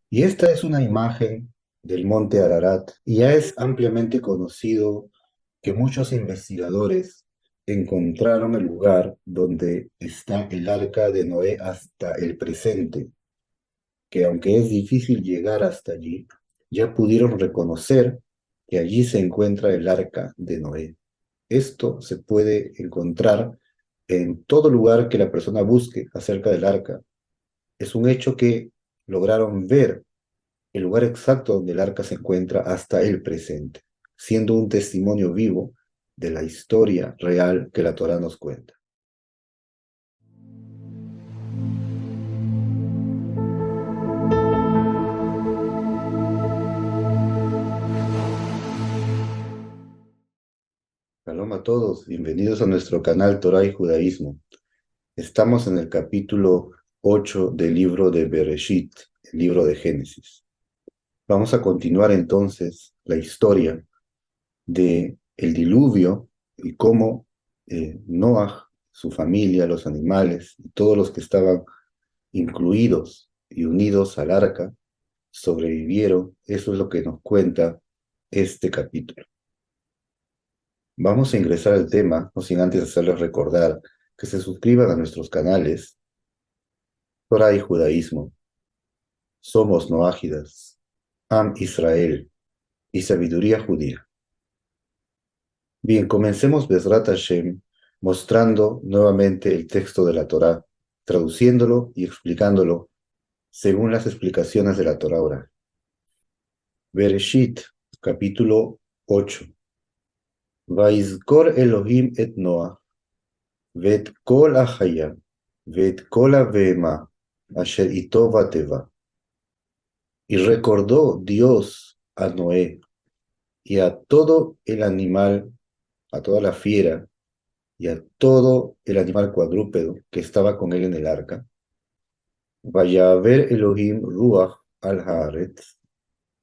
Y esta es una imagen del monte Ararat, y ya es ampliamente conocido que muchos investigadores encontraron el lugar donde está el arca de Noé hasta el presente, que aunque es difícil llegar hasta allí, ya pudieron reconocer que allí se encuentra el arca de Noé. Esto se puede encontrar en todo lugar que la persona busque acerca del arca. Es un hecho que lograron ver el lugar exacto donde el arca se encuentra hasta el presente, siendo un testimonio vivo de la historia real que la Torá nos cuenta. Shalom a todos, bienvenidos a nuestro canal Torá y Judaísmo. Estamos en el capítulo 8 del libro de Bereshit, el libro de Génesis. Vamos a continuar entonces la historia de el diluvio y cómo Noah, su familia, los animales y todos los que estaban incluidos y unidos al arca sobrevivieron. Eso es lo que nos cuenta este capítulo. Vamos a ingresar al tema, no sin antes hacerles recordar que se suscriban a nuestros canales Torah y Judaísmo. Somos Noágidas, Am Israel y Sabiduría Judía. Bien, comencemos Bezrat Hashem mostrando nuevamente el texto de la Torá, traduciéndolo y explicándolo según las explicaciones de la Torá oral. Bereshit, capítulo 8. Vaizkor Elohim et Noah, ואת כל החיה, ואת כל הבהמה, אשר איתו בתיבה. Y recordó Dios a Noé y a todo el animal, a toda la fiera y a todo el animal cuadrúpedo que estaba con él en el arca. Vaya a ver Elohim Ruach al Haaretz,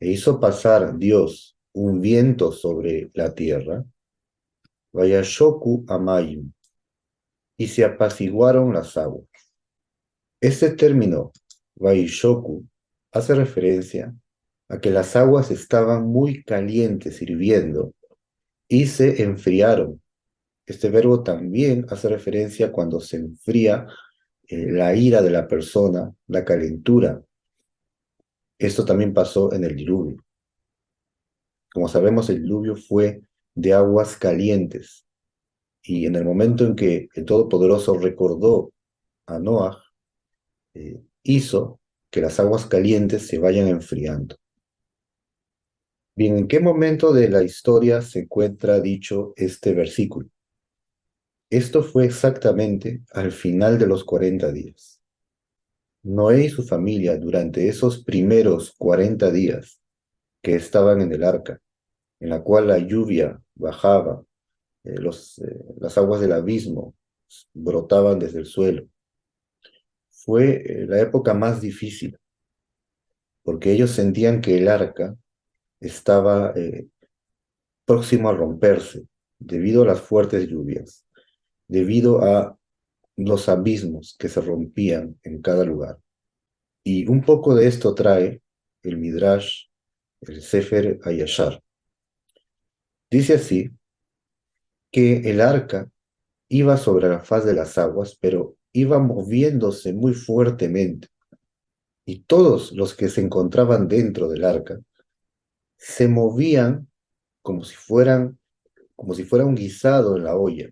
e hizo pasar Dios un viento sobre la tierra. Vaya Shoku Amayim, y se apaciguaron las aguas. Este término, Vaishoku, hace referencia a que las aguas estaban muy calientes hirviendo y se enfriaron. Este verbo también hace referencia cuando se enfría la ira de la persona, la calentura. Esto también pasó en el diluvio. Como sabemos, el diluvio fue de aguas calientes y en el momento en que el Todopoderoso recordó a Noah, hizo que las aguas calientes se vayan enfriando. Bien, ¿en qué momento de la historia se encuentra dicho este versículo? Esto fue exactamente al final de los 40 días. Noé y su familia, durante esos primeros 40 días que estaban en el arca, en la cual la lluvia bajaba, las aguas del abismo brotaban desde el suelo, fue la época más difícil, porque ellos sentían que el arca estaba próximo a romperse debido a las fuertes lluvias, debido a los abismos que se rompían en cada lugar. Y un poco de esto trae el Midrash, el Sefer Hayashar. Dice así que el arca iba sobre la faz de las aguas, pero iba moviéndose muy fuertemente. Y todos los que se encontraban dentro del arca se movían como si como si fuera un guisado en la olla.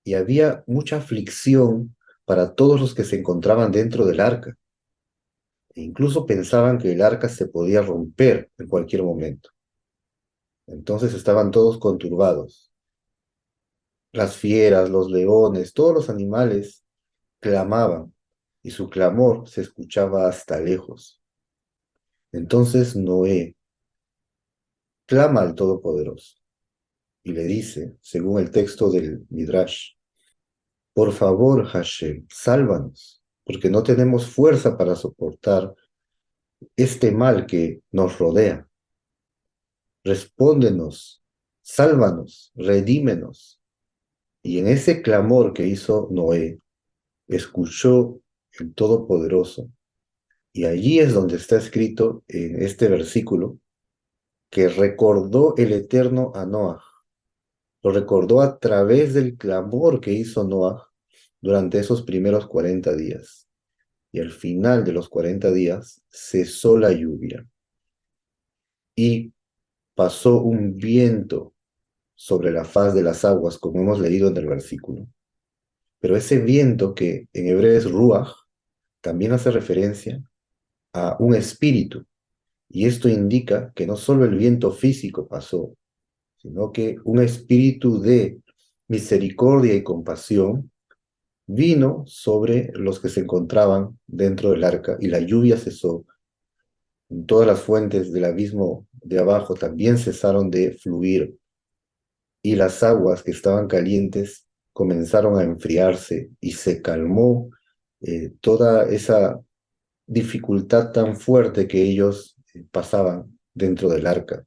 Y había mucha aflicción para todos los que se encontraban dentro del arca. E incluso pensaban que el arca se podía romper en cualquier momento. Entonces estaban todos conturbados. Las fieras, los leones, todos los animales clamaban, y su clamor se escuchaba hasta lejos. Entonces Noé clama al Todopoderoso y le dice, según el texto del Midrash: por favor, Hashem, sálvanos, porque no tenemos fuerza para soportar este mal que nos rodea. Respóndenos, sálvanos, redímenos. Y en ese clamor que hizo Noé, escuchó el Todopoderoso Y allí es donde está escrito en este versículo que recordó el Eterno a Noah. Lo recordó a través del clamor que hizo Noah durante esos primeros 40 días. Y al final de los 40 días cesó la lluvia y pasó un viento sobre la faz de las aguas, como hemos leído en el versículo. Pero ese viento, que en hebreo es ruach, también hace referencia a un espíritu. Y esto indica que no solo el viento físico pasó, sino que un espíritu de misericordia y compasión vino sobre los que se encontraban dentro del arca, y la lluvia cesó. Todas las fuentes del abismo de abajo también cesaron de fluir, y las aguas que estaban calientes comenzaron a enfriarse, y se calmó toda esa dificultad tan fuerte que ellos pasaban dentro del arca.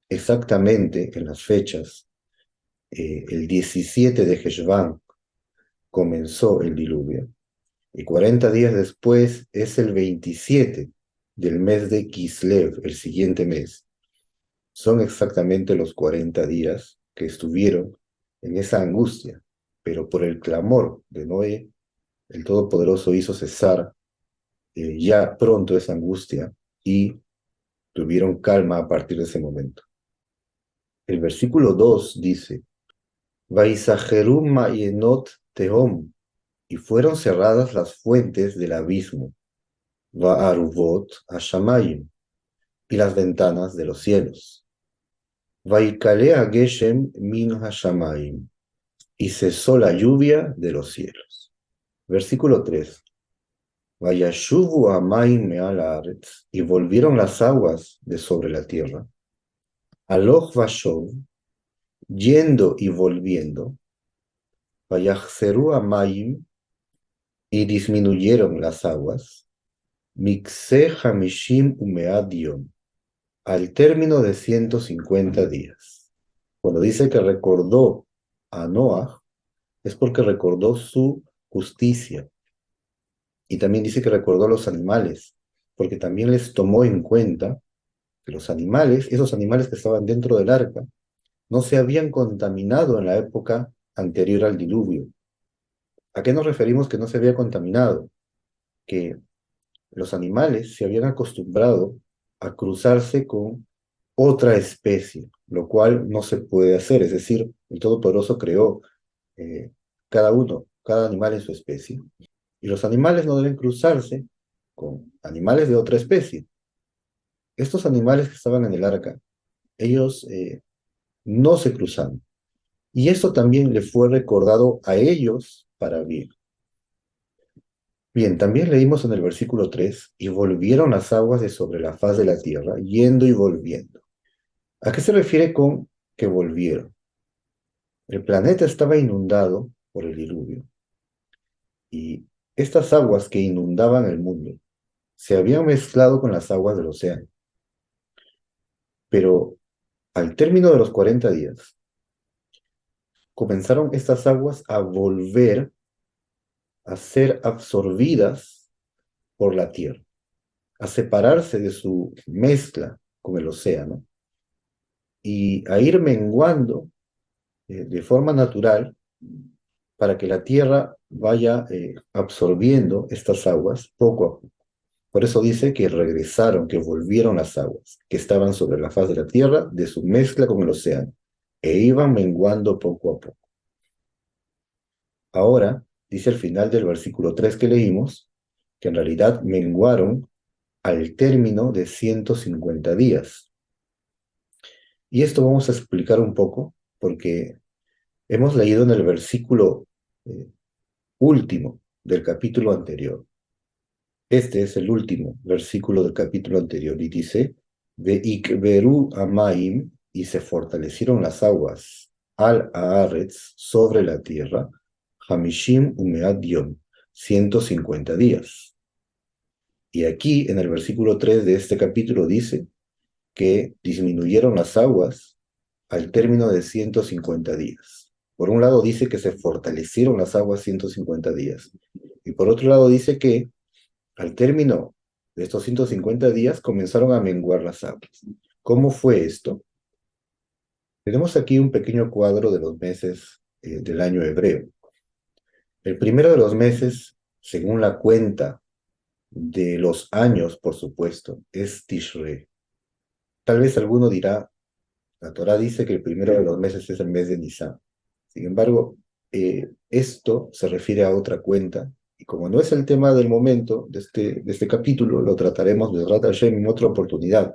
Exactamente en las fechas, el 17 de Heshvan comenzó el diluvio, y 40 días después es el 27 del mes de Kislev, el siguiente mes. Son exactamente los 40 días que estuvieron en esa angustia, pero por el clamor de Noé, el Todopoderoso hizo cesar ya pronto esa angustia, y tuvieron calma a partir de ese momento. El versículo 2 dice, Vaisajeru ma'yenot tehom, y fueron cerradas las fuentes del abismo, Va'aruvot hashamayim, y las ventanas de los cielos. Vaikalea geshem min hashamayim, y cesó la lluvia de los cielos. Versículo 3. Vayashuvu amayim me'al haaretz, y volvieron las aguas de sobre la tierra. Aloch vashov, yendo y volviendo. Vayachzeru amayim, y disminuyeron las aguas. Mikse hamishim umead yom, al término de 150 días. Cuando dice que recordó a Noah, es porque recordó su justicia. Y también dice que recordó a los animales, porque también les tomó en cuenta que los animales, esos animales que estaban dentro del arca, no se habían contaminado en la época anterior al diluvio. ¿A qué nos referimos que no se había contaminado? Que los animales se habían acostumbrado a cruzarse con otra especie, lo cual no se puede hacer. Es decir, el Todopoderoso creó cada animal en su especie, y los animales no deben cruzarse con animales de otra especie. Estos animales que estaban en el arca, ellos no se cruzaban. Y eso también le fue recordado a ellos para bien. Bien, también leímos en el versículo 3, y volvieron las aguas de sobre la faz de la tierra, yendo y volviendo. ¿A qué se refiere con que volvieron? El planeta estaba inundado por el diluvio, y estas aguas que inundaban el mundo se habían mezclado con las aguas del océano. Pero al término de los 40 días, comenzaron estas aguas a volver a ser absorbidas por la tierra, a separarse de su mezcla con el océano y a ir menguando de forma natural para que la tierra vaya absorbiendo estas aguas poco a poco. Por eso dice que regresaron, que volvieron las aguas que estaban sobre la faz de la tierra de su mezcla con el océano, e iban menguando poco a poco. Ahora, dice al final del versículo 3 que leímos, que en realidad menguaron al término de 150 días. Y esto vamos a explicar un poco, porque hemos leído en el versículo último del capítulo anterior. Este es el último versículo del capítulo anterior, y dice, Veikberu amaim, y se fortalecieron las aguas, al haaretz, sobre la tierra, hamishim umead yom, 150 días. Y aquí, en el versículo 3 de este capítulo, dice que disminuyeron las aguas al término de 150 días. Por un lado dice que se fortalecieron las aguas 150 días, y por otro lado dice que Al término de estos 150 días comenzaron a menguar las aguas. ¿Cómo fue esto? Tenemos aquí un pequeño cuadro de los meses del año hebreo. El primero de los meses, según la cuenta de los años, por supuesto, es Tishrei. Tal vez alguno dirá, la Torá dice que el primero de los meses es el mes de Nisan. Sin embargo, esto se refiere a otra cuenta, y como no es el tema del momento de este capítulo, lo trataremos de Bezrat Hashem en otra oportunidad.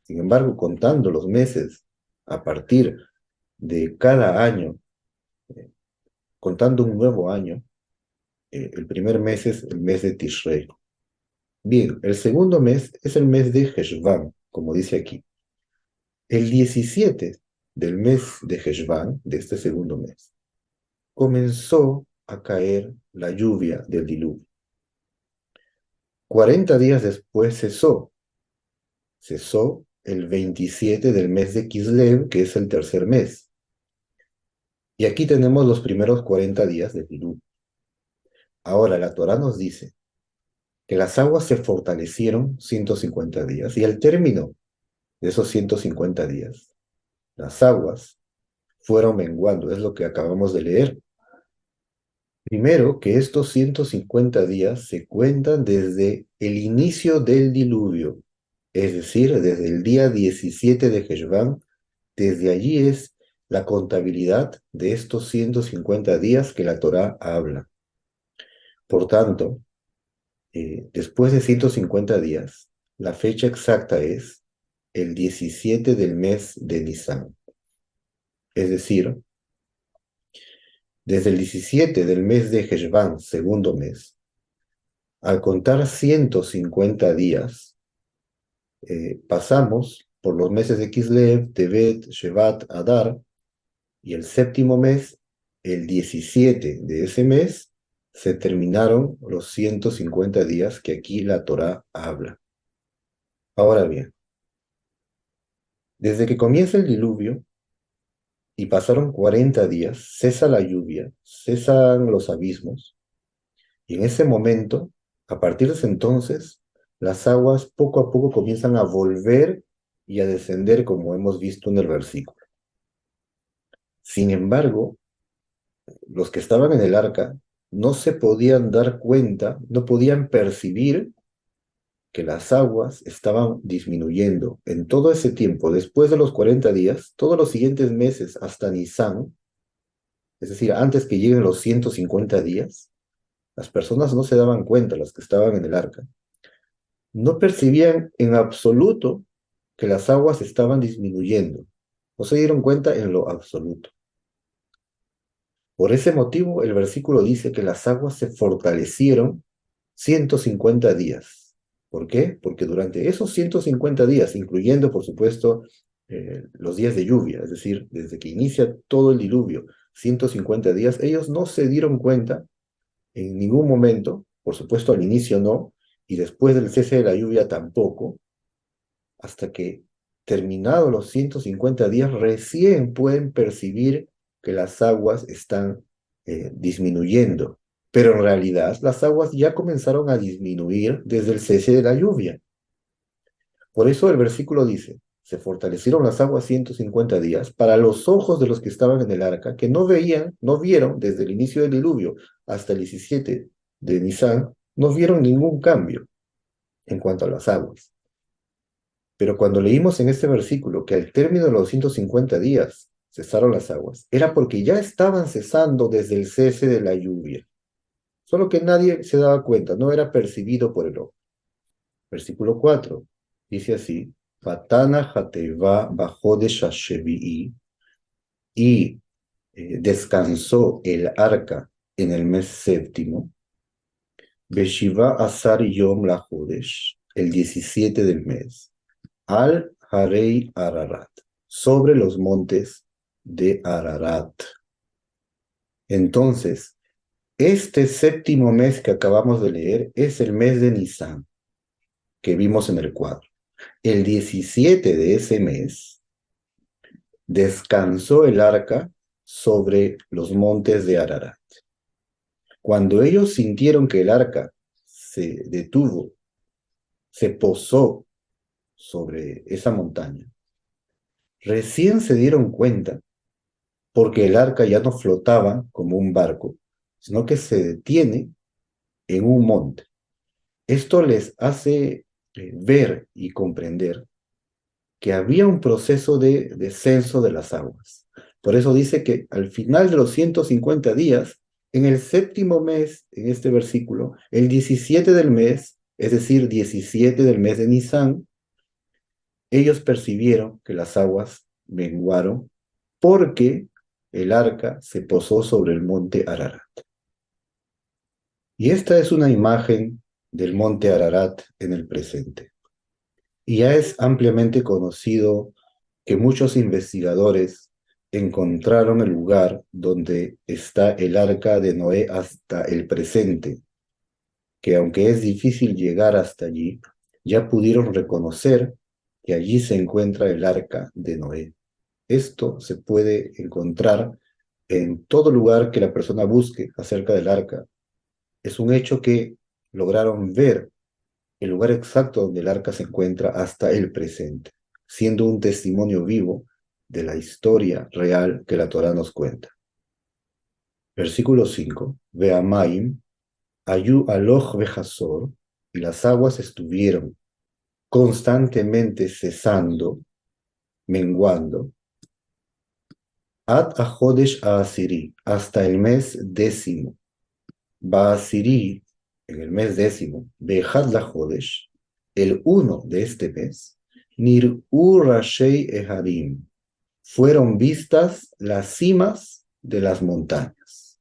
Sin embargo, contando los meses a partir de cada año, eh, contando un nuevo año, el primer mes es el mes de Tishrei. Bien, el segundo mes es el mes de Heshvan, como dice aquí. El 17 del mes de Heshvan, de este segundo mes, comenzó a caer la lluvia del diluvio. 40 días después cesó el 27 del mes de Kislev, que es el tercer mes. Y aquí tenemos los primeros 40 días del diluvio. Ahora la Torá nos dice que las aguas se fortalecieron 150 días y al término de esos 150 días, las aguas fueron menguando, es lo que acabamos de leer. Primero, que estos 150 días se cuentan desde el inicio del diluvio, es decir, desde el día 17 de Heshvan, desde allí es la contabilidad de estos 150 días que la Torá habla. Por tanto, después de 150 días, la fecha exacta es el 17 del mes de Nisan. Es decir, desde el 17 del mes de Heshvan, segundo mes, al contar 150 días, pasamos por los meses de Kislev, Tevet, Shevat, Adar, y el séptimo mes, el 17 de ese mes, se terminaron los 150 días que aquí la Torá habla. Ahora bien, desde que comienza el diluvio y pasaron 40 días, cesa la lluvia, cesan los abismos, y en ese momento, a partir de ese entonces, las aguas poco a poco comienzan a volver y a descender, como hemos visto en el versículo. Sin embargo, los que estaban en el arca no se podían dar cuenta, no podían percibir que las aguas estaban disminuyendo. En todo ese tiempo, después de los 40 días, todos los siguientes meses hasta Nisan, es decir, antes que lleguen los 150 días, las personas no se daban cuenta, las que estaban en el arca, no percibían en absoluto que las aguas estaban disminuyendo. No se dieron cuenta en lo absoluto. Por ese motivo, el versículo dice que las aguas se fortalecieron 150 días. ¿Por qué? Porque durante esos 150 días, incluyendo, por supuesto, los días de lluvia, es decir, desde que inicia todo el diluvio, 150 días, ellos no se dieron cuenta en ningún momento, por supuesto al inicio no, y después del cese de la lluvia tampoco, hasta que terminados los 150 días recién pueden percibir que las aguas están disminuyendo. Pero en realidad las aguas ya comenzaron a disminuir desde el cese de la lluvia. Por eso el versículo dice, se fortalecieron las aguas 150 días para los ojos de los que estaban en el arca, que no veían, no vieron desde el inicio del diluvio hasta el 17 de Nisan, no vieron ningún cambio en cuanto a las aguas. Pero cuando leímos en este versículo que al término de los 150 días cesaron las aguas, era porque ya estaban cesando desde el cese de la lluvia. Solo que nadie se daba cuenta, no era percibido por el ojo. Versículo 4 dice así, Fatana Hateva bajó de Shashevi'i y descansó el arca en el mes séptimo, Beshiva Asar Yom la Jodesh, el 17 del mes, al Harei Ararat, sobre los montes de Ararat. Entonces, este séptimo mes que acabamos de leer es el mes de Nisan, que vimos en el cuadro. El 17 de ese mes descansó el arca sobre los montes de Ararat. Cuando ellos sintieron que el arca se detuvo, se posó sobre esa montaña, recién se dieron cuenta porque el arca ya no flotaba como un barco, sino que se detiene en un monte. Esto les hace ver y comprender que había un proceso de descenso de las aguas. Por eso dice que al final de los 150 días, en el séptimo mes, en este versículo, el 17 del mes, es decir, 17 del mes de Nisan, ellos percibieron que las aguas menguaron porque el arca se posó sobre el monte Ararat. Y esta es una imagen del monte Ararat en el presente. Y ya es ampliamente conocido que muchos investigadores encontraron el lugar donde está el arca de Noé hasta el presente, que aunque es difícil llegar hasta allí, ya pudieron reconocer que allí se encuentra el arca de Noé. Esto se puede encontrar en todo lugar que la persona busque acerca del arca. Es un hecho que lograron ver el lugar exacto donde el arca se encuentra hasta el presente, siendo un testimonio vivo de la historia real que la Torá nos cuenta. Versículo 5. Veamaim, ayu aloch vejazor, y las aguas estuvieron constantemente cesando, menguando, ad ahodesh aasiri, hasta el mes décimo. Baasiri, en el mes décimo, Behad la Jodesh, el 1 de este mes, Nir'u Rashei Eharim, fueron vistas las cimas de las montañas.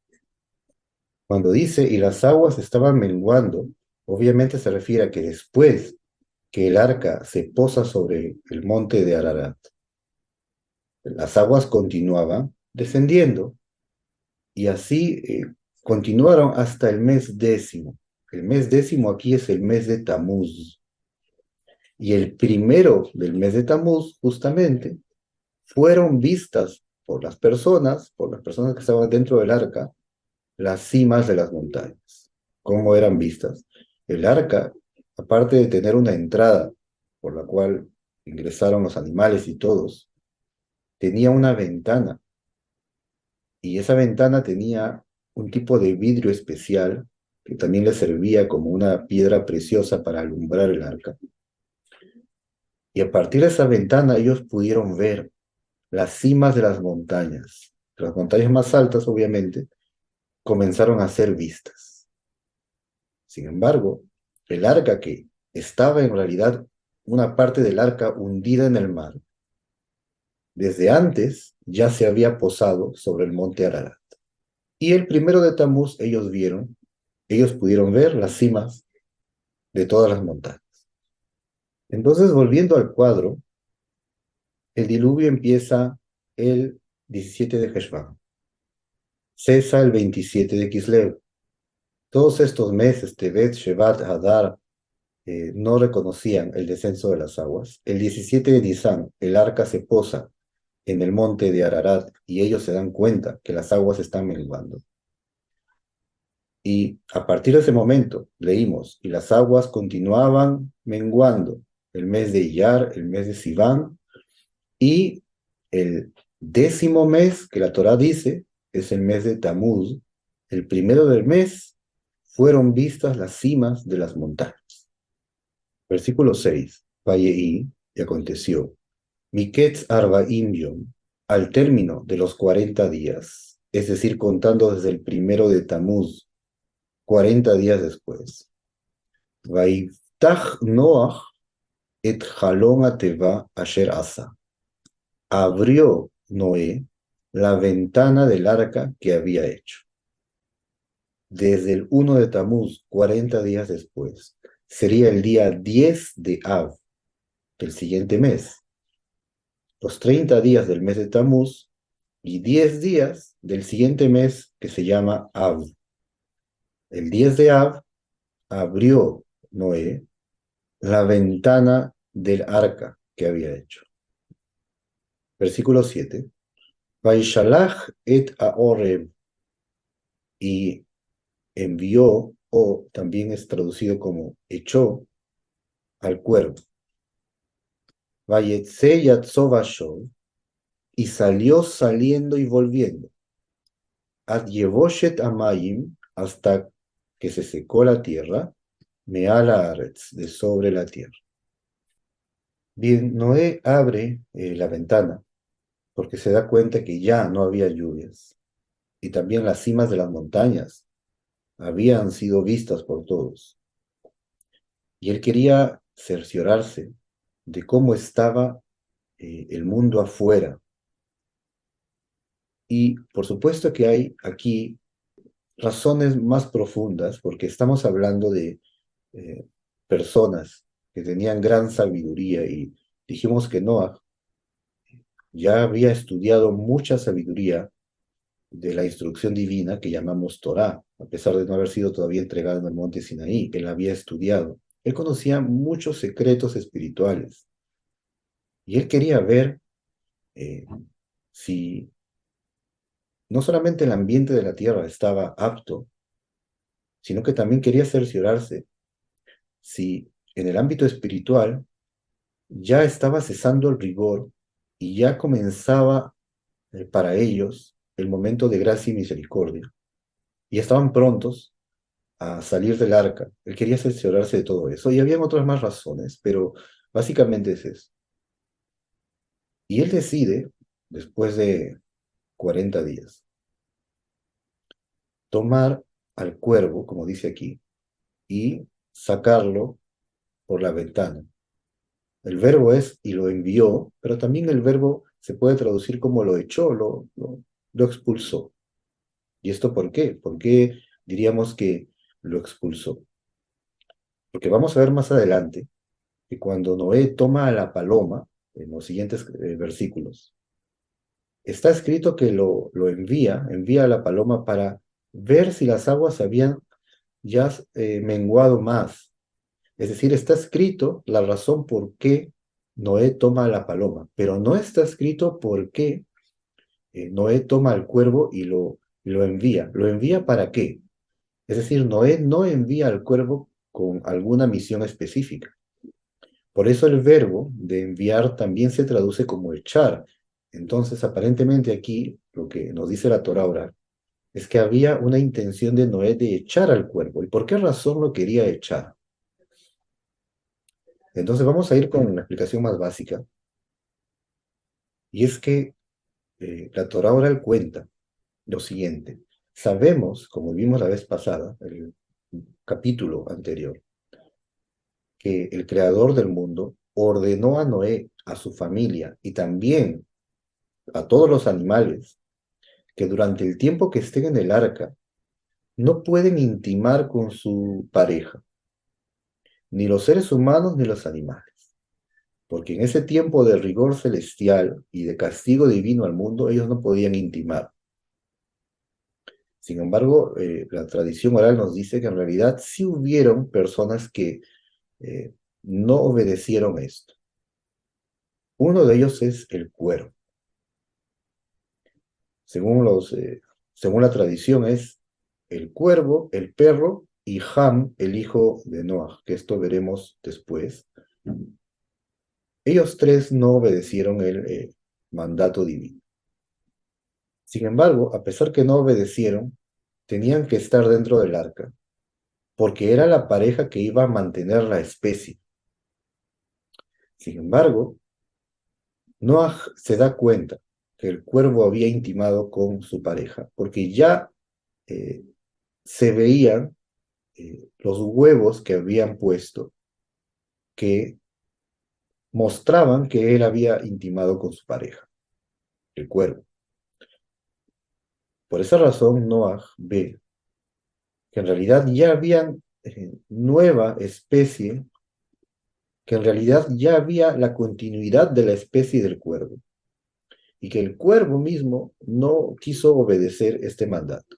Cuando dice, y las aguas estaban menguando, obviamente se refiere a que después que el arca se posa sobre el monte de Ararat, las aguas continuaban descendiendo, y así continuaron hasta el mes décimo. El mes décimo aquí es el mes de Tamuz. Y el primero del mes de Tamuz, justamente, fueron vistas por las personas que estaban dentro del arca, las cimas de las montañas. ¿Cómo eran vistas? El arca, aparte de tener una entrada por la cual ingresaron los animales y todos, tenía una ventana. Y esa ventana tenía un tipo de vidrio especial que también le servía como una piedra preciosa para alumbrar el arca. Y a partir de esa ventana ellos pudieron ver las cimas de las montañas. Las montañas más altas, obviamente, comenzaron a ser vistas. Sin embargo, el arca, que estaba en realidad una parte del arca hundida en el mar, desde antes ya se había posado sobre el monte Ararat. Y el primero de Tamuz ellos pudieron ver las cimas de todas las montañas. Entonces, volviendo al cuadro, el diluvio empieza el 17 de Heshvan, cesa el 27 de Kislev. Todos estos meses, Tevet, Shevat, Hadar, no reconocían el descenso de las aguas. El 17 de Nisan, el arca se posa en el monte de Ararat y ellos se dan cuenta que las aguas están menguando. Y a partir de ese momento leímos, y las aguas continuaban menguando el mes de Iyar, el mes de Sivan, y el décimo mes que la Torá dice es el mes de Tamuz. El primero del mes fueron vistas las cimas de las montañas. Versículo 6. Vayeí, y aconteció, Miketz Arbaim Yom, al término de los 40 días, es decir, contando desde el primero de Tamuz, 40 días después. Vaiftach Noach et Jalón Ateva Asher Asa. Abrió Noé la ventana del arca que había hecho. Desde el 1 de Tamuz, 40 días después, sería el día 10 de Av, del siguiente mes, los 30 días del mes de Tamuz y 10 días del siguiente mes que se llama Av. El 10 de Av abrió Noé la ventana del arca que había hecho. Versículo 7. Vaishalach et Aoreb, y envió o también es traducido como echó al cuervo. Vayetze yatzó vashov, y salió saliendo y volviendo. Ad yevoshet amayim, hasta que se secó la tierra, meala aretz, de sobre la tierra. Bien, Noé abre la ventana porque se da cuenta que ya no había lluvias y también las cimas de las montañas habían sido vistas por todos. Y él quería cerciorarse de cómo estaba el mundo afuera. Y por supuesto que hay aquí razones más profundas, porque estamos hablando de eh, personas que tenían gran sabiduría y dijimos que Noah ya había estudiado mucha sabiduría de la instrucción divina que llamamos Torá, a pesar de no haber sido todavía entregada en el monte Sinaí, él había estudiado. Él conocía muchos secretos espirituales y él quería ver eh, si no solamente el ambiente de la tierra estaba apto, sino que también quería cerciorarse si en el ámbito espiritual ya estaba cesando el rigor y ya comenzaba para ellos el momento de gracia y misericordia. Y estaban prontos a salir del arca. Él quería cerciorarse de todo eso. Y habían otras más razones, pero básicamente es eso. Y él decide, después de 40 días, tomar al cuervo, como dice aquí, y sacarlo por la ventana. El verbo es y lo envió, pero también el verbo se puede traducir como lo echó, lo expulsó. ¿Y esto por qué? ¿Por qué diríamos que lo expulsó? Porque vamos a ver más adelante que cuando Noé toma a la paloma, en los siguientes versículos, está escrito que lo envía a la paloma para ver si las aguas habían ya menguado más. Es decir, está escrito la razón por qué Noé toma a la paloma, pero no está escrito por qué Noé toma al cuervo y lo envía. ¿Lo envía para qué? Es decir, Noé no envía al cuervo con alguna misión específica. Por eso el verbo de enviar también se traduce como echar. Entonces, aparentemente aquí, lo que nos dice la Torá oral, es que había una intención de Noé de echar al cuervo. ¿Y por qué razón lo quería echar? Entonces vamos a ir con la explicación más básica. Y es que la Torá oral cuenta lo siguiente. Sabemos, como vimos la vez pasada, el capítulo anterior, que el creador del mundo ordenó a Noé, a su familia y también a todos los animales que durante el tiempo que estén en el arca no pueden intimar con su pareja, ni los seres humanos ni los animales, porque en ese tiempo de rigor celestial y de castigo divino al mundo ellos no podían intimar. Sin embargo, la tradición oral nos dice que en realidad sí hubieron personas que eh, no obedecieron esto. Uno de ellos es el cuervo. Según, según la tradición es el cuervo, el perro y Ham, el hijo de Noah, que esto veremos después. Ellos tres no obedecieron el mandato divino. Sin embargo, a pesar que no obedecieron, tenían que estar dentro del arca, porque era la pareja que iba a mantener la especie. Sin embargo, Noah se da cuenta que el cuervo había intimado con su pareja, porque ya eh, se veían los huevos que habían puesto que mostraban que él había intimado con su pareja, el cuervo. Por esa razón, Noah ve que en realidad ya había nueva especie, que en realidad ya había la continuidad de la especie del cuervo, y que el cuervo mismo no quiso obedecer este mandato.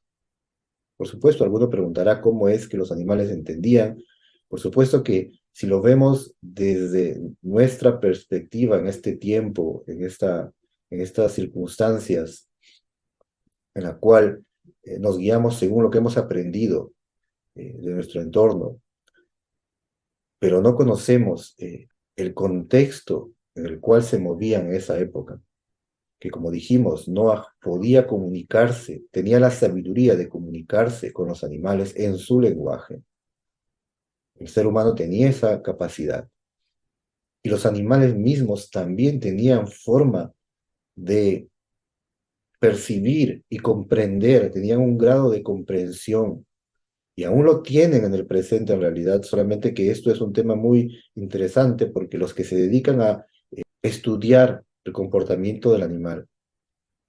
Por supuesto, alguno preguntará cómo es que los animales entendían. Por supuesto que si lo vemos desde nuestra perspectiva en este tiempo, en estas circunstancias en la cual nos guiamos según lo que hemos aprendido, de nuestro entorno, pero no conocemos el contexto en el cual se movían en esa época, que como dijimos, Noah podía comunicarse, tenía la sabiduría de comunicarse con los animales en su lenguaje. El ser humano tenía esa capacidad. Y los animales mismos también tenían forma de percibir y comprender, tenían un grado de comprensión y aún lo tienen en el presente en realidad, solamente que esto es un tema muy interesante porque los que se dedican a estudiar el comportamiento del animal,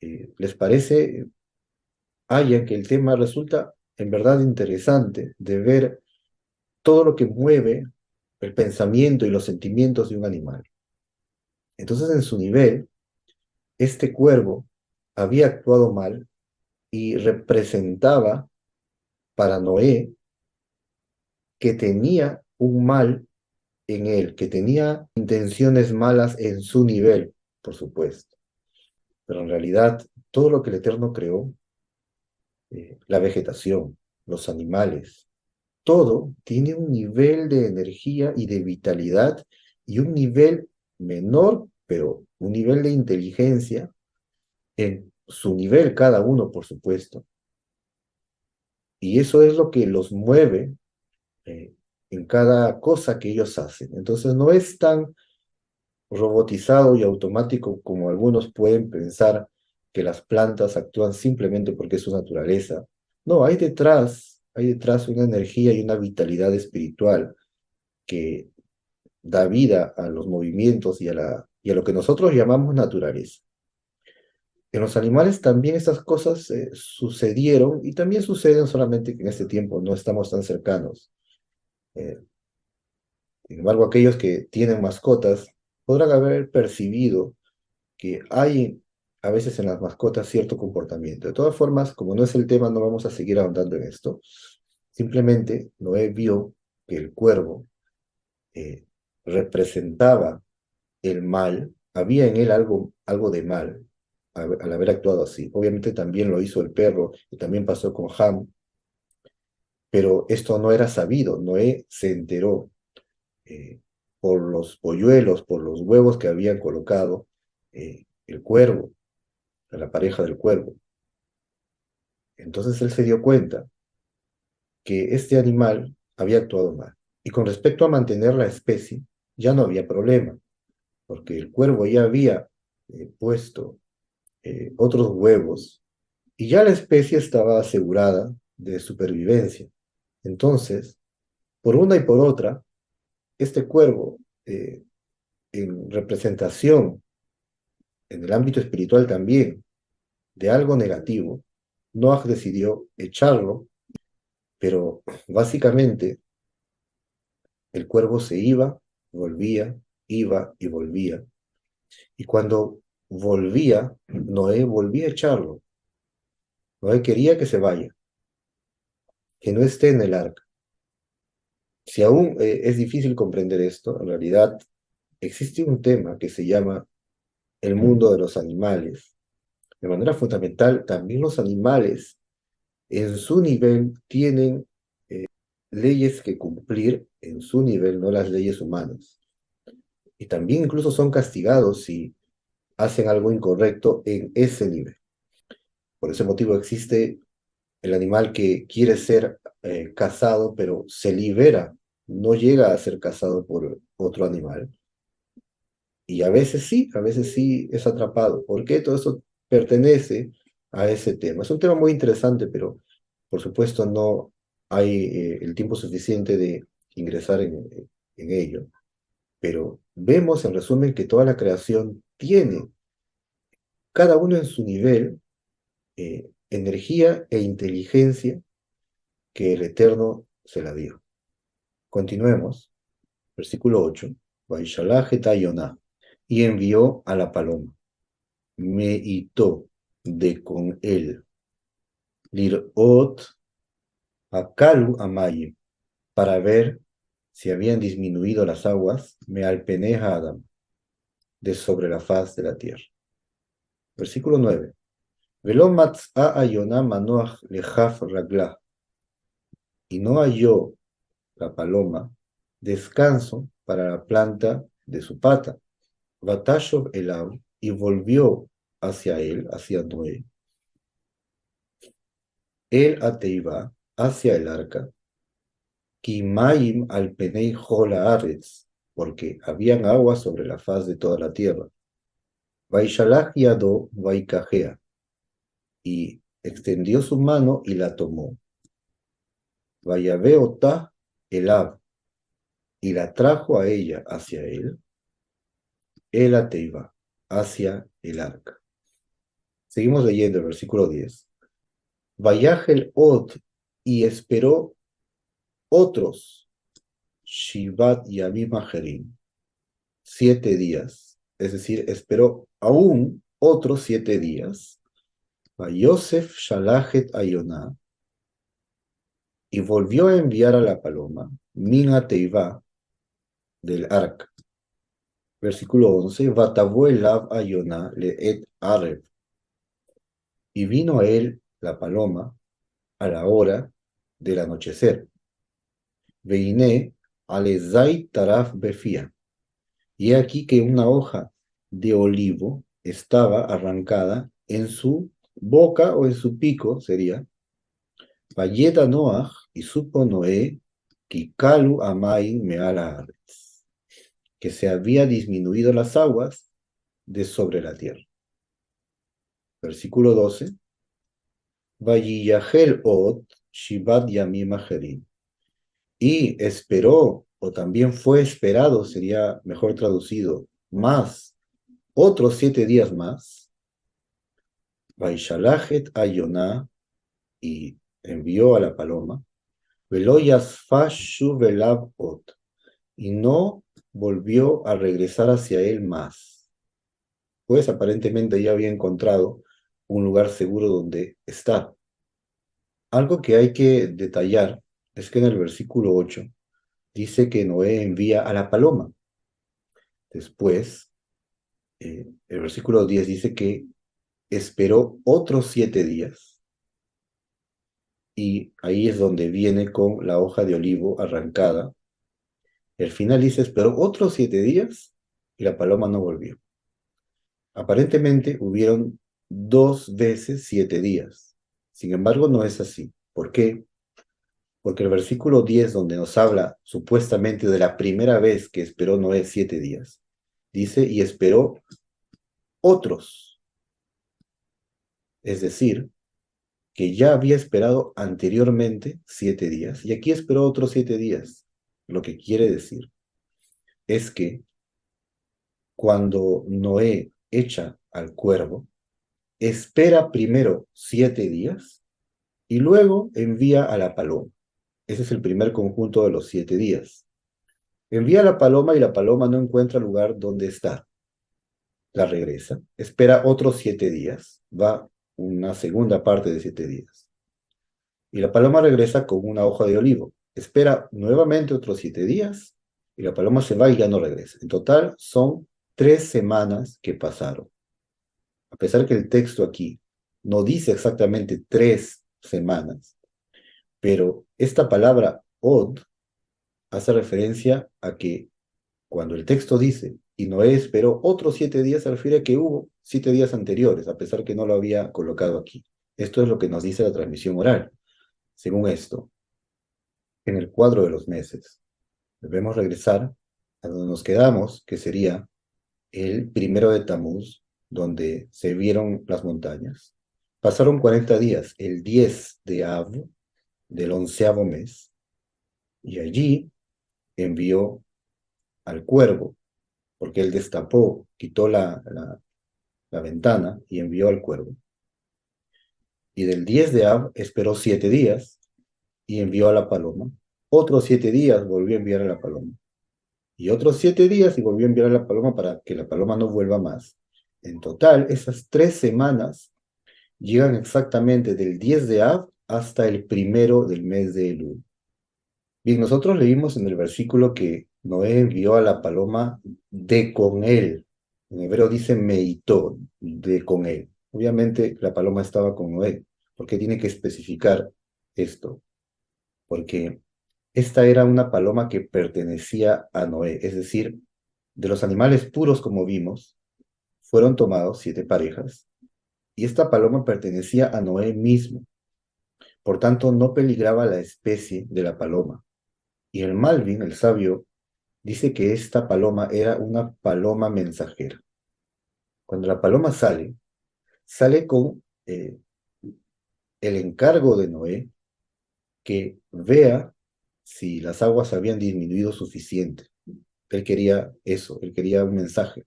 les parece, hallan que el tema resulta en verdad interesante de ver todo lo que mueve el pensamiento y los sentimientos de un animal. Entonces, en su nivel, este cuervo había actuado mal y representaba para Noé que tenía un mal en él, que tenía intenciones malas en su nivel, por supuesto. Pero en realidad, todo lo que el Eterno creó, la vegetación, los animales, todo tiene un nivel de energía y de vitalidad y un nivel menor, pero un nivel de inteligencia en su nivel cada uno, por supuesto. Y eso es lo que los mueve eh, en cada cosa que ellos hacen. Entonces no es tan robotizado y automático como algunos pueden pensar que las plantas actúan simplemente porque es su naturaleza. No, hay detrás una energía y una vitalidad espiritual que da vida a los movimientos y a lo que nosotros llamamos naturaleza. En los animales también estas cosas sucedieron y también suceden solamente que en este tiempo no estamos tan cercanos. Eh, Sin embargo, aquellos que tienen mascotas podrán haber percibido que hay a veces en las mascotas cierto comportamiento. De todas formas, como no es el tema, no vamos a seguir ahondando en esto. Simplemente Noé vio que el cuervo eh, representaba el mal, había en él algo de mal al haber actuado así. Obviamente también lo hizo el perro y también pasó con Ham, pero esto no era sabido. Noé se enteró por los polluelos, por los huevos que habían colocado el cuervo, la pareja del cuervo. Entonces él se dio cuenta que este animal había actuado mal. Y con respecto a mantener la especie, ya no había problema, porque el cuervo ya había puesto otros huevos y ya la especie estaba asegurada de supervivencia. Entonces, por una y por otra, este cuervo, en representación en el ámbito espiritual también de algo negativo, Noah decidió echarlo, pero básicamente el cuervo se volvía, iba y volvía. Y cuando volvía, Noé volvía a echarlo. Noé quería que se vaya, que no esté en el arca. Si aún es difícil comprender esto, en realidad existe un tema que se llama el mundo de los animales. De manera fundamental, también los animales en su nivel tienen leyes que cumplir en su nivel, no las leyes humanas. Y también incluso son castigados si hacen algo incorrecto en ese nivel. Por ese motivo existe el animal que quiere ser cazado, pero se libera, no llega a ser cazado por otro animal. Y a veces sí es atrapado. ¿Por qué? Todo eso pertenece a ese tema. Es un tema muy interesante, pero por supuesto no hay el tiempo suficiente de ingresar en ello. Pero vemos en resumen que toda la creación tiene, cada uno en su nivel, energía e inteligencia que el Eterno se la dio. Continuemos. Versículo 8. Vaishalach et Yonah, y envió a la paloma. Me hitó de con él. Lirot akalu amayim, para ver si habían disminuido las aguas, me alpeneja Adam, de sobre la faz de la tierra. Versículo 9. Veló matzá a Yonah manoach lejaf raglah. y no halló la paloma descanso para la planta de su pata. Batashov Elav, y volvió hacia él, hacia Noé, el Ateiba, hacia el arca, Kimaim al Penei Jola Aretz, porque habían agua sobre la faz de toda la tierra. Vaishalach Yado Vaikajea, y extendió su mano y la tomó. Vayaveota Elav, y la trajo a ella hacia él, el Ateiba, hacia el arca. Seguimos leyendo el versículo 10. Vayajel Od, y esperó otros Shivat Yamim Ajerim, 7 días, es decir, esperó aún otros 7 días. Vayosef Shalajet Ayoná, y volvió a enviar a la paloma, Mina Teiva, del arca. Versículo 11, Vatavó Elav Ayoná le et Areb, y vino a él la paloma a la hora del anochecer. Veiné alezai taraf befía, y he aquí que una hoja de olivo estaba arrancada en su boca o en su pico, sería. Vayeta Noach, y supo Noé, Kikalu Amai Meala Haaretz, que se había disminuido las aguas de sobre la tierra. Versículo 12. Vayiyahel Od, Shivat Yamim Ajerim, y esperó, o también fue esperado, sería mejor traducido, más, otros 7 días más. Vaishalajet Ayoná, y envió a la paloma. Veloyas Fashu Velab Od, y no volvió a regresar hacia él más. Pues aparentemente ya había encontrado un lugar seguro donde estar. Algo que hay que detallar es que en el versículo 8 dice que Noé envía a la paloma. Después, el versículo 10 dice que esperó otros 7 días. Y ahí es donde viene con la hoja de olivo arrancada. El final dice, esperó otros 7 días y la paloma no volvió. Aparentemente hubieron 2 veces 7 días. Sin embargo, no es así. ¿Por qué? Porque el versículo 10, donde nos habla supuestamente de la primera vez que esperó Noé 7 días, dice, y esperó otros. Es decir, que ya había esperado anteriormente 7 días, y aquí esperó otros 7 días. Lo que quiere decir es que cuando Noé echa al cuervo, espera primero 7 días y luego envía a la paloma. Ese es el primer conjunto de los 7 días. Envía a la paloma y la paloma no encuentra lugar donde está. La regresa, espera otros 7 días, va una segunda parte de 7 días. Y la paloma regresa con una hoja de olivo. Espera nuevamente otros 7 días y la paloma se va y ya no regresa. En total son 3 semanas que pasaron. A pesar que el texto aquí no dice exactamente 3 semanas, pero esta palabra od hace referencia a que cuando el texto dice y Noé esperó otros 7 días, se refiere a que hubo 7 días anteriores, a pesar que no lo había colocado aquí. Esto es lo que nos dice la transmisión oral. Según esto, en el cuadro de los meses, debemos regresar a donde nos quedamos, que sería el 1 de Tamuz, donde se vieron las montañas. Pasaron 40 días, el 10 de Av, del 11º mes, y allí envió al cuervo, porque él destapó, quitó la ventana y envió al cuervo. Y del 10 de Av esperó 7 días y envió a la paloma. Otros 7 días volvió a enviar a la paloma. Y otros 7 días y volvió a enviar a la paloma para que la paloma no vuelva más. En total, esas 3 semanas llegan exactamente del 10 de Av hasta el 1 del mes de Elul. Bien, nosotros leímos en el versículo que Noé envió a la paloma de con él. En hebreo dice meitó, de con él. Obviamente la paloma estaba con Noé, porque tiene que especificar esto. porque esta era una paloma que pertenecía a Noé, es decir, de los animales puros como vimos, fueron tomados 7 parejas, y esta paloma pertenecía a Noé mismo, por tanto no peligraba la especie de la paloma. Y el Malvin, el sabio, dice que esta paloma era una paloma mensajera. Cuando la paloma sale con el encargo de Noé que vea si las aguas habían disminuido suficiente. Él quería eso, él quería un mensaje.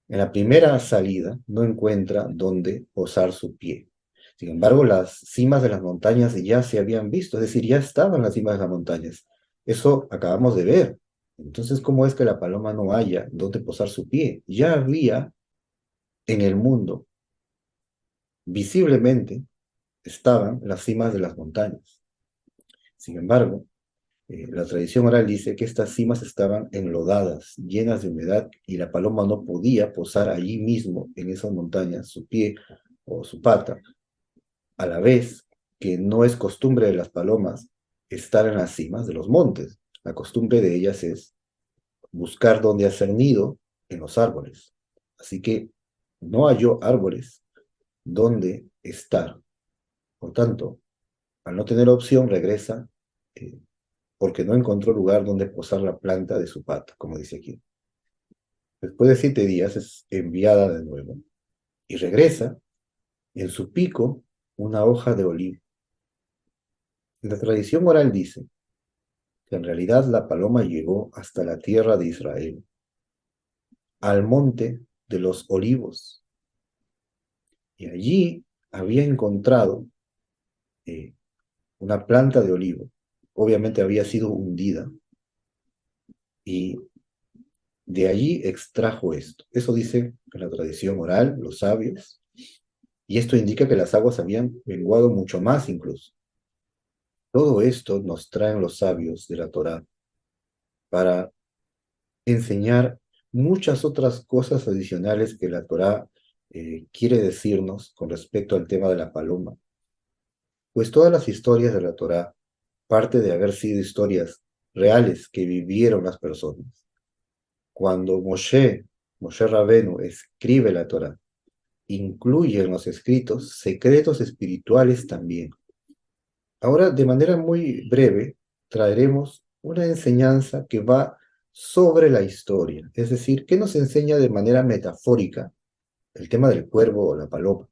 En la primera salida no encuentra dónde posar su pie. Sin embargo, las cimas de las montañas ya se habían visto, es decir, ya estaban las cimas de las montañas. Eso acabamos de ver. Entonces, ¿cómo es que la paloma no haya dónde posar su pie? Ya había en el mundo, visiblemente, estaban las cimas de las montañas. Sin embargo, la tradición oral dice que estas cimas estaban enlodadas, llenas de humedad, y la paloma no podía posar allí mismo, en esas montañas, su pie o su pata, a la vez que no es costumbre de las palomas estar en las cimas de los montes. La costumbre de ellas es buscar dónde hacer nido en los árboles. Así que no halló árboles donde estar. Por tanto, al no tener opción, regresa eh, porque no encontró lugar donde posar la planta de su pata, como dice aquí. Después de 7 días es enviada de nuevo y regresa en su pico una hoja de olivo. La tradición oral dice que en realidad la paloma llegó hasta la tierra de Israel, al monte de los olivos, y allí había encontrado eh, una planta de olivo. Obviamente había sido hundida y de allí extrajo esto. Eso dice en la tradición oral, los sabios, y esto indica que las aguas habían menguado mucho más incluso. Todo esto nos traen los sabios de la Torá para enseñar muchas otras cosas adicionales que la Torá quiere decirnos con respecto al tema de la paloma. Pues todas las historias de la Torá, parte de haber sido historias reales que vivieron las personas. Cuando Moshe Rabenu escribe la Torá, incluye en los escritos secretos espirituales también. Ahora, de manera muy breve, traeremos una enseñanza que va sobre la historia, es decir, que nos enseña de manera metafórica el tema del cuervo o la paloma.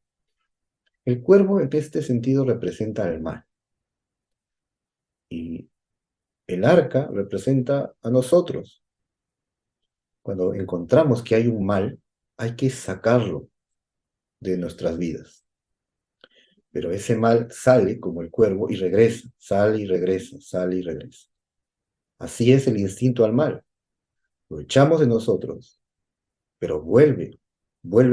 El cuervo en este sentido representa al mal y el arca representa a nosotros. Cuando encontramos que hay un mal, hay que sacarlo de nuestras vidas. Pero ese mal sale como el cuervo y regresa, sale y regresa, sale y regresa. Así es el instinto al mal. Lo echamos de nosotros, pero vuelve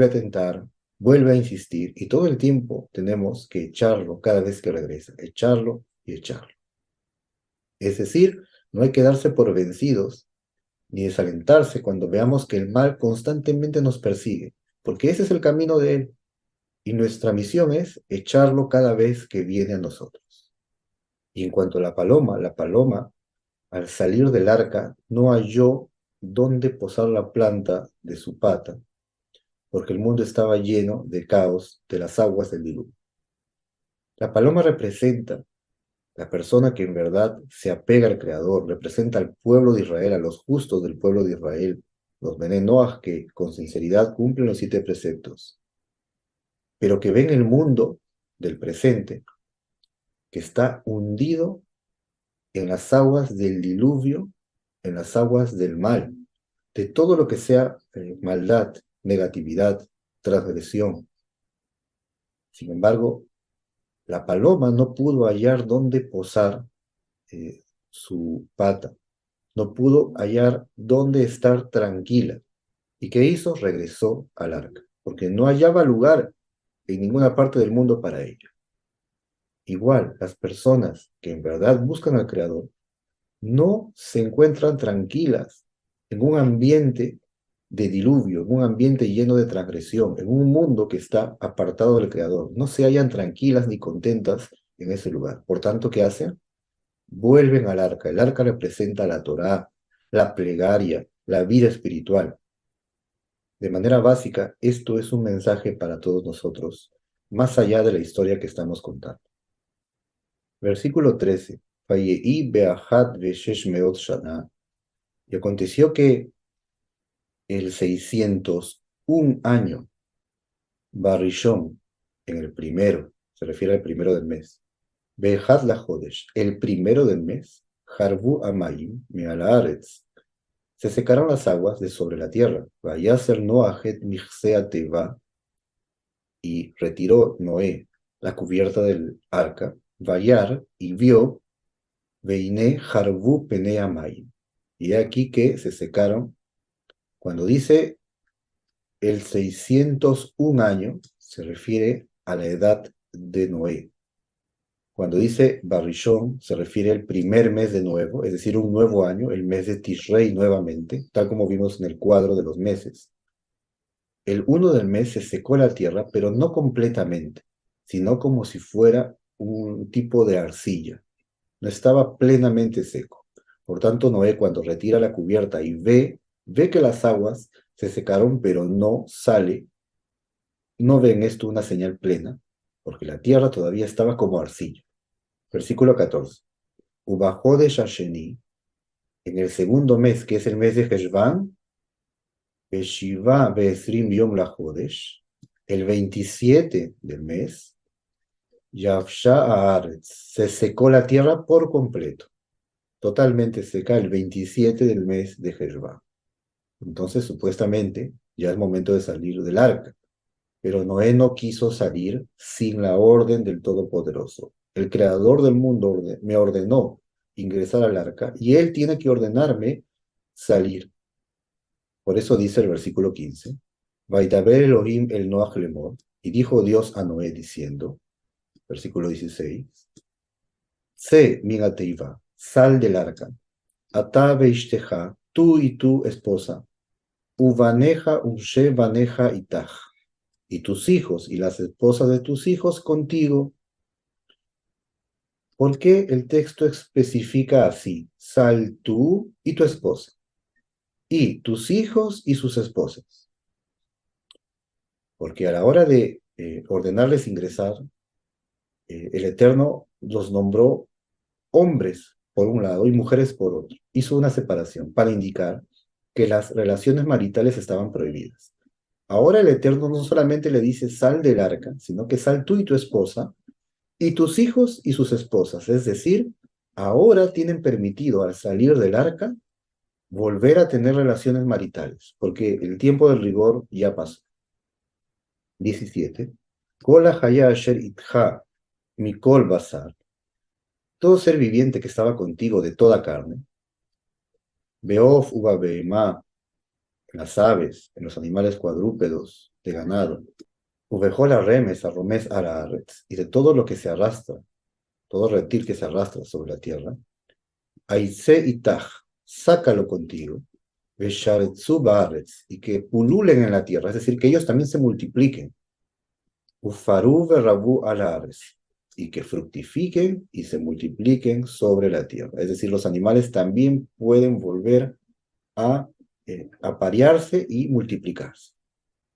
a tentar, vuelve a insistir, y todo el tiempo tenemos que echarlo cada vez que regresa, echarlo y echarlo. Es decir, no hay que darse por vencidos ni desalentarse cuando veamos que el mal constantemente nos persigue, porque ese es el camino de él, y nuestra misión es echarlo cada vez que viene a nosotros. Y en cuanto a la paloma, al salir del arca, no halló dónde posar la planta de su pata, porque el mundo estaba lleno de caos de las aguas del diluvio. La paloma representa la persona que en verdad se apega al Creador, representa al pueblo de Israel, a los justos del pueblo de Israel, los Bené Noach que con sinceridad cumplen los 7 preceptos, pero que ven el mundo del presente que está hundido en las aguas del diluvio, en las aguas del mal, de todo lo que sea maldad, negatividad, transgresión. Sin embargo, la paloma no pudo hallar dónde posar su pata, no pudo hallar dónde estar tranquila. ¿Y qué hizo? Regresó al arca, porque no hallaba lugar en ninguna parte del mundo para ella. Igual, las personas que en verdad buscan al Creador no se encuentran tranquilas en un ambiente de diluvio, en un ambiente lleno de transgresión, en un mundo que está apartado del Creador. No se hallan tranquilas ni contentas en ese lugar. Por tanto, ¿qué hacen? vuelven al arca. El arca representa la Torá, la plegaria, la vida espiritual. De manera básica, esto es un mensaje para todos nosotros, más allá de la historia que estamos contando. Versículo 13. Vayehi be'achat ve'shesh meot shana. Y aconteció que el 601 año, Barrishón, en el primero, se refiere al primero del mes, Be'echat la Jodesh, el primero del mes, Harbu Amayim, Me'al Haaretz, se secaron las aguas de sobre la tierra. Vayaser Noahet Michsea Teva, y retiró Noé la cubierta del arca, Vayar, y vio, Veine Harbu Pene Amayim. Y aquí que se secaron. Cuando dice el 601 año, se refiere a la edad de Noé. Cuando dice Barrishón, se refiere al primer mes de nuevo, es decir, un nuevo año, el mes de Tishrei nuevamente, tal como vimos en el cuadro de los meses. El 1 del mes se secó la tierra, pero no completamente, sino como si fuera un tipo de arcilla. No estaba plenamente seco. Por tanto, Noé, cuando retira la cubierta y ve que las aguas se secaron, pero no sale, no ve en esto una señal plena, porque la tierra todavía estaba como arcilla. Versículo 14. Ubajó de Shasheni, en el segundo mes, que es el mes de Heshvan, Beshiva Beesrim Yom Lajodesh, el 27 del mes, Yavsha Haaretz, se secó la tierra por completo, totalmente seca el 27 del mes de Heshvan. Entonces, supuestamente, ya es momento de salir del arca. Pero Noé no quiso salir sin la orden del Todopoderoso. El creador del mundo me ordenó ingresar al arca y él tiene que ordenarme salir. Por eso dice el versículo 15, Vaitaber Elohim el Noach lemor, y dijo Dios a Noé diciendo, versículo 16, Sé minateiva, sal del arca, atá veishteja, tú y tu esposa, uvaneja unshe vaneja itaj, y tus hijos y las esposas de tus hijos contigo. ¿Por qué el texto especifica así? Sal tú y tu esposa, y tus hijos y sus esposas. Porque a la hora de ordenarles ingresar, el Eterno los nombró hombres por un lado y mujeres por otro. Hizo una separación para indicar que las relaciones maritales estaban prohibidas. Ahora el Eterno no solamente le dice sal del arca, sino que sal tú y tu esposa, y tus hijos y sus esposas. Es decir, ahora tienen permitido al salir del arca volver a tener relaciones maritales, porque el tiempo del rigor ya pasó. 17. Kola haya asher itha mikol basar. Todo ser viviente que estaba contigo de toda carne, beof uva behemá, en las aves, en los animales cuadrúpedos, de ganado, uvejola remes, arromes araretz, y de todo lo que se arrastra, todo reptil que se arrastra sobre la tierra, aize itaj, sácalo contigo, vesharetzu baaretz, y que pululen en la tierra, es decir, que ellos también se multipliquen, ufaru verrabu alares, y que fructifiquen y se multipliquen sobre la tierra. Es decir, los animales también pueden volver a aparearse y multiplicarse.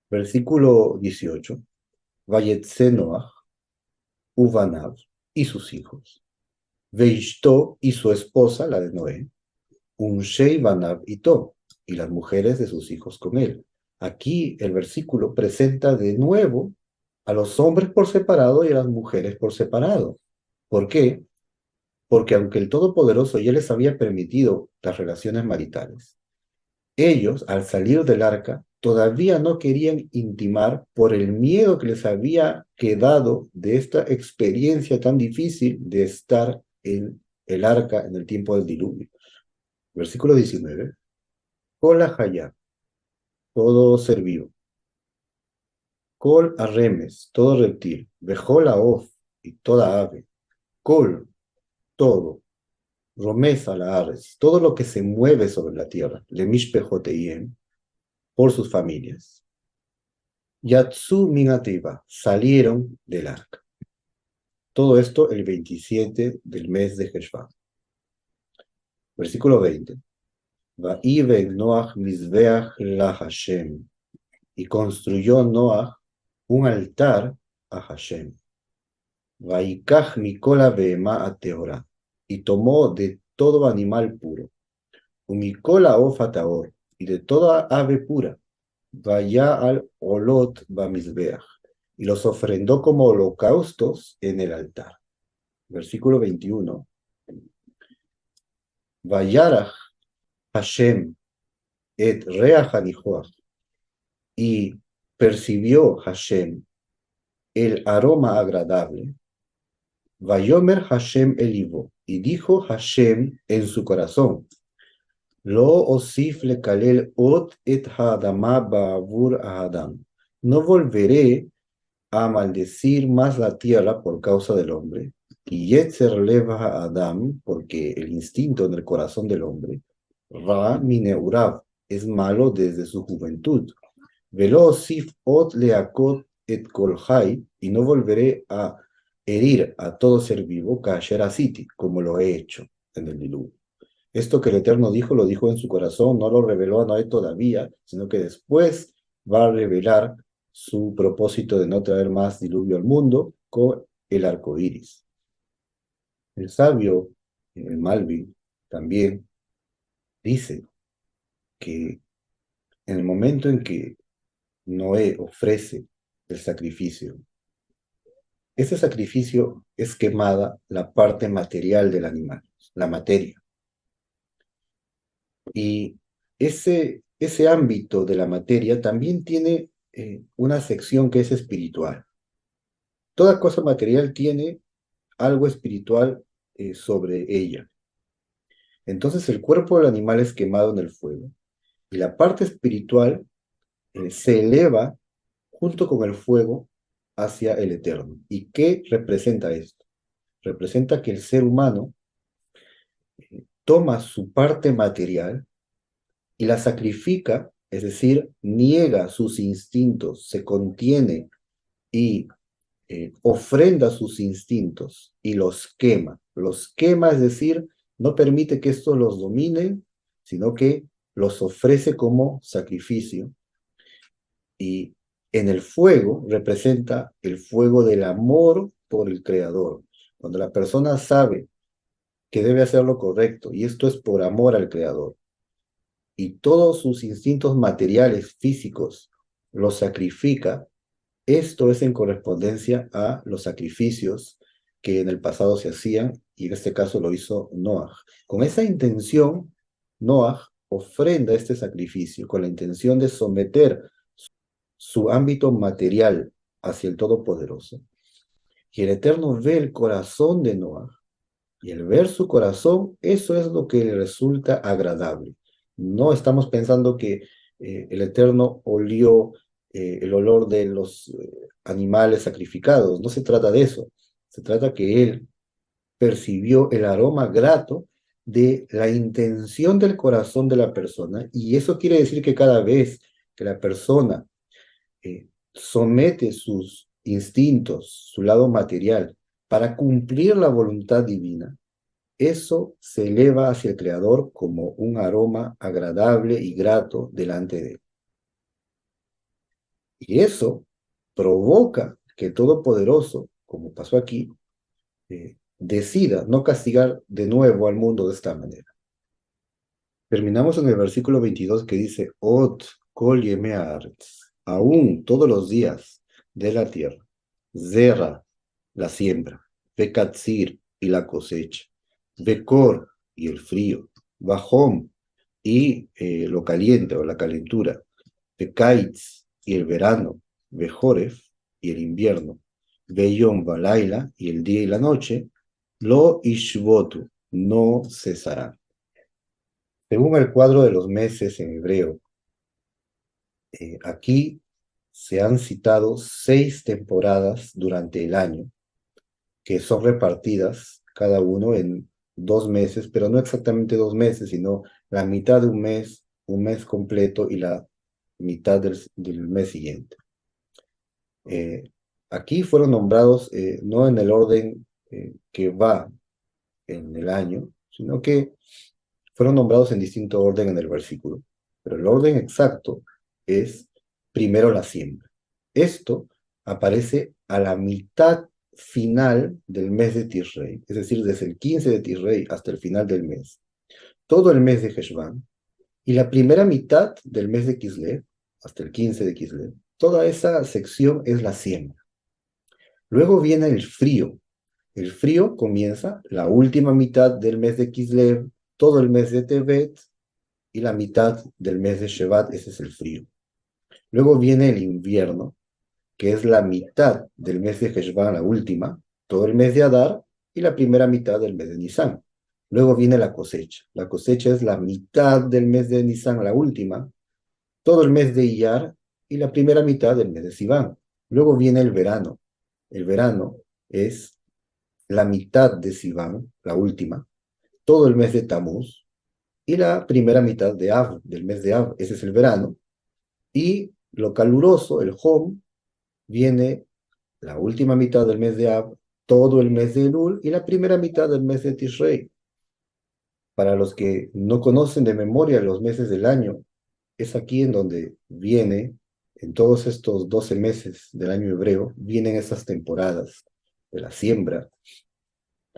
Versículo 18. Vayetze Noach, Uvanav y sus hijos. Veishto y su esposa, la de Noé. Unshei Banav y To, y las mujeres de sus hijos con él. Aquí el versículo presenta de nuevo a los hombres por separado y a las mujeres por separado. ¿Por qué? Porque aunque el Todopoderoso ya les había permitido las relaciones maritales, ellos, al salir del arca, todavía no querían intimar por el miedo que les había quedado de esta experiencia tan difícil de estar en el arca en el tiempo del diluvio. Versículo 19. Kola Hayá, todo ser vivo. Kol arremes, todo reptil. Bejol aof, y toda ave. Kol, todo. Romesa la ares, todo lo que se mueve sobre la tierra. Lemish pejoteiem, por sus familias. Yatsu minativa, salieron del arca. Todo esto el 27 del mes de Heshvan. Versículo 20. Va'iven Noach mizbeach la Hashem. Y construyó Noach un altar a Hashem. Vaikach mikola behemá ateorá. Y tomó de todo animal puro. Umikola ofa taor. Y de toda ave pura. Vaya al olot bamizbeach. Y los ofrendó como holocaustos en el altar. Versículo 21. Vayarach Hashem et reach anijoach. Y percibió Hashem el aroma agradable. Vayomer Hashem elivo. Y dijo Hashem en su corazón: Lo osif le kalel ot et haadamá ba'avur ahadam. No volveré a maldecir más la tierra por causa del hombre. Y yetzer lev Adam, porque el instinto en el corazón del hombre, ra mineurav, es malo desde su juventud. Velo osif ot leakot et kolhai, y no volveré a herir a todo ser vivo, kasher asiti, como lo he hecho en el diluvio. Esto que el Eterno dijo, lo dijo en su corazón, no lo reveló a Noé todavía, sino que después va a revelar su propósito de no traer más diluvio al mundo con el arco iris. El sabio, el Malvin, también dice que en el momento en que Noé ofrece el sacrificio, ese sacrificio es quemada la parte material del animal, la materia. Y ese ámbito de la materia también tiene una sección que es espiritual. Toda cosa material tiene algo espiritual sobre ella. Entonces el cuerpo del animal es quemado en el fuego y la parte espiritual se eleva junto con el fuego hacia el Eterno. ¿Y qué representa esto? Representa que el ser humano toma su parte material y la sacrifica, es decir, niega sus instintos, se contiene y ofrenda sus instintos y los quema. Los quema, es decir, no permite que estos los dominen, sino que los ofrece como sacrificio. Y en el fuego representa el fuego del amor por el Creador. Cuando la persona sabe que debe hacer lo correcto, y esto es por amor al Creador, y todos sus instintos materiales, físicos, los sacrifica, esto es en correspondencia a los sacrificios que en el pasado se hacían, y en este caso lo hizo Noaj. Con esa intención, Noaj ofrenda este sacrificio, con la intención de someter su ámbito material hacia el Todopoderoso. Y el Eterno ve el corazón de Noaj, y al ver su corazón, eso es lo que le resulta agradable. No estamos pensando que el Eterno olió el olor de los animales sacrificados. No se trata de eso. Se trata que Él percibió el aroma grato de la intención del corazón de la persona. Y eso quiere decir que cada vez que la persona somete sus instintos, su lado material, para cumplir la voluntad divina, eso se eleva hacia el Creador como un aroma agradable y grato delante de él. Y eso provoca que el Todopoderoso, como pasó aquí, decida no castigar de nuevo al mundo de esta manera. Terminamos en el versículo 22 que dice, Ot kol yemei haaretz, aún todos los días de la tierra, Zera, la siembra, Bekatzir y la cosecha, Bekor y el frío, Bajom y lo caliente o la calentura, Bekaitz y el verano, Bejoref y el invierno, Beyom Balaila y el día y la noche, Lo Ishvotu, no cesarán. Según el cuadro de los meses en hebreo, aquí se han citado 6 temporadas durante el año, que son repartidas cada uno en 2 meses, pero no exactamente 2 meses, sino la mitad de un mes completo y la mitad del mes siguiente. Aquí fueron nombrados no en el orden que va en el año, sino que Fueron nombrados en distinto orden en el versículo, pero el orden exacto es primero la siembra. Esto aparece a la mitad final del mes de Tishrei, es decir, desde el 15 de Tishrei hasta el final del mes, todo el mes de Heshvan, y la primera mitad del mes de Kislev, hasta el 15 de Kislev, toda esa sección es la siembra. Luego viene el frío. El frío comienza la última mitad del mes de Kislev, todo el mes de Tevet y la mitad del mes de Shevat, ese es el frío. Luego viene el invierno, que es la mitad del mes de Heshvan, la última, todo el mes de Adar y la primera mitad del mes de Nisan. Luego viene la cosecha. La cosecha es la mitad del mes de Nisan, la última, todo el mes de Iyar y la primera mitad del mes de Sivan. Luego viene el verano. El verano es la mitad de Sivan, la última, todo el mes de Tamuz y la primera mitad de Av, del mes de Av, ese es el verano. Y lo caluroso, el Hom, viene la última mitad del mes de Av, todo el mes de Elul y la primera mitad del mes de Tishrei. Para los que no conocen de memoria los meses del año, es aquí en donde viene, en todos estos 12 meses del año hebreo, vienen esas temporadas de la siembra,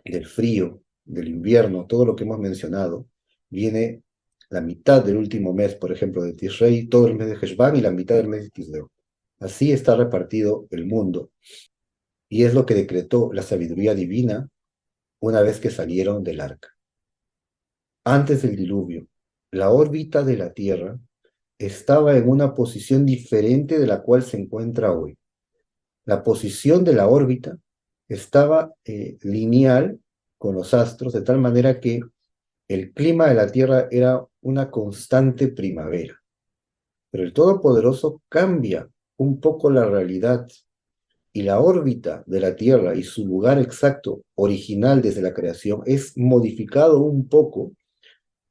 del frío, del invierno, todo lo que hemos mencionado. Viene la mitad del último mes, por ejemplo, de Tishrei, todo el mes de Heshvan y la mitad del mes de Kislev. Así está repartido el mundo. Y es lo que decretó la sabiduría divina una vez que salieron del arca. Antes del diluvio, la órbita de la Tierra estaba en una posición diferente de la cual se encuentra hoy. La posición de la órbita estaba lineal con los astros, de tal manera que el clima de la Tierra era una constante primavera. Pero el Todopoderoso cambia un poco la realidad y la órbita de la Tierra y su lugar exacto, original desde la creación, es modificado un poco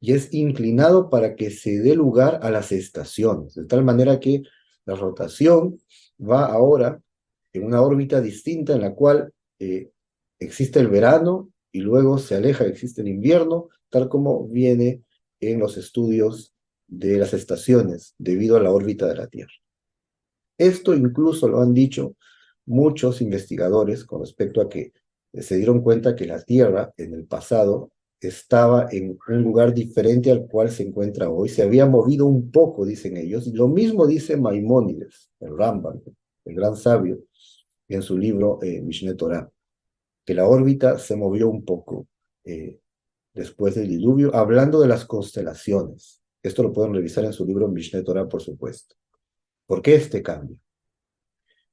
y es inclinado para que se dé lugar a las estaciones, de tal manera que la rotación va ahora en una órbita distinta en la cual existe el verano y luego se aleja, existe el invierno, tal como viene en los estudios de las estaciones debido a la órbita de la Tierra. Esto incluso lo han dicho muchos investigadores con respecto a que se dieron cuenta que la Tierra en el pasado estaba en un lugar diferente al cual se encuentra hoy, se había movido un poco, dicen ellos, y lo mismo dice Maimónides, el Rambam, el gran sabio, en su libro Mishneh Torah, que la órbita se movió un poco después del diluvio, hablando de las constelaciones. Esto lo pueden revisar en su libro Mishneh Torah, por supuesto. ¿Por qué este cambio?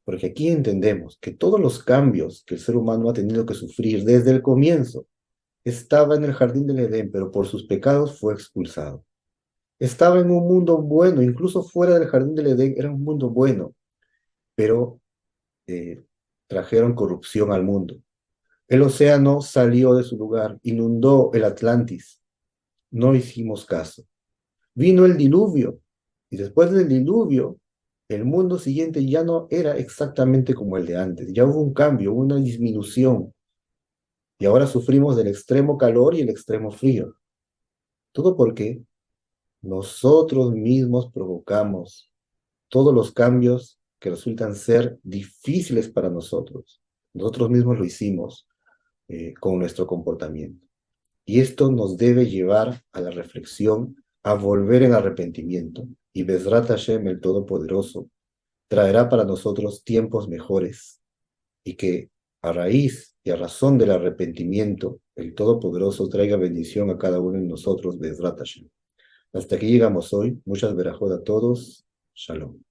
Porque aquí entendemos que todos los cambios que el ser humano ha tenido que sufrir desde el comienzo, estaba en el jardín del Edén, pero por sus pecados fue expulsado. Estaba en un mundo bueno, incluso fuera del jardín del Edén era un mundo bueno, pero trajeron corrupción al mundo. El océano salió de su lugar, inundó el Atlantis. No hicimos caso. Vino el diluvio, y después del diluvio, el mundo siguiente ya no era exactamente como el de antes. Ya hubo un cambio, una disminución. Y ahora sufrimos del extremo calor y el extremo frío. Todo porque nosotros mismos provocamos todos los cambios que resultan ser difíciles para nosotros. Nosotros mismos lo hicimos con nuestro comportamiento. Y esto nos debe llevar a la reflexión, a volver en arrepentimiento. Y Bezrat Hashem, el Todopoderoso, traerá para nosotros tiempos mejores. Y que a raíz y a razón del arrepentimiento, el Todopoderoso traiga bendición a cada uno de nosotros, Bezrat Hashem. Hasta aquí llegamos hoy. Muchas verajot a todos. Shalom.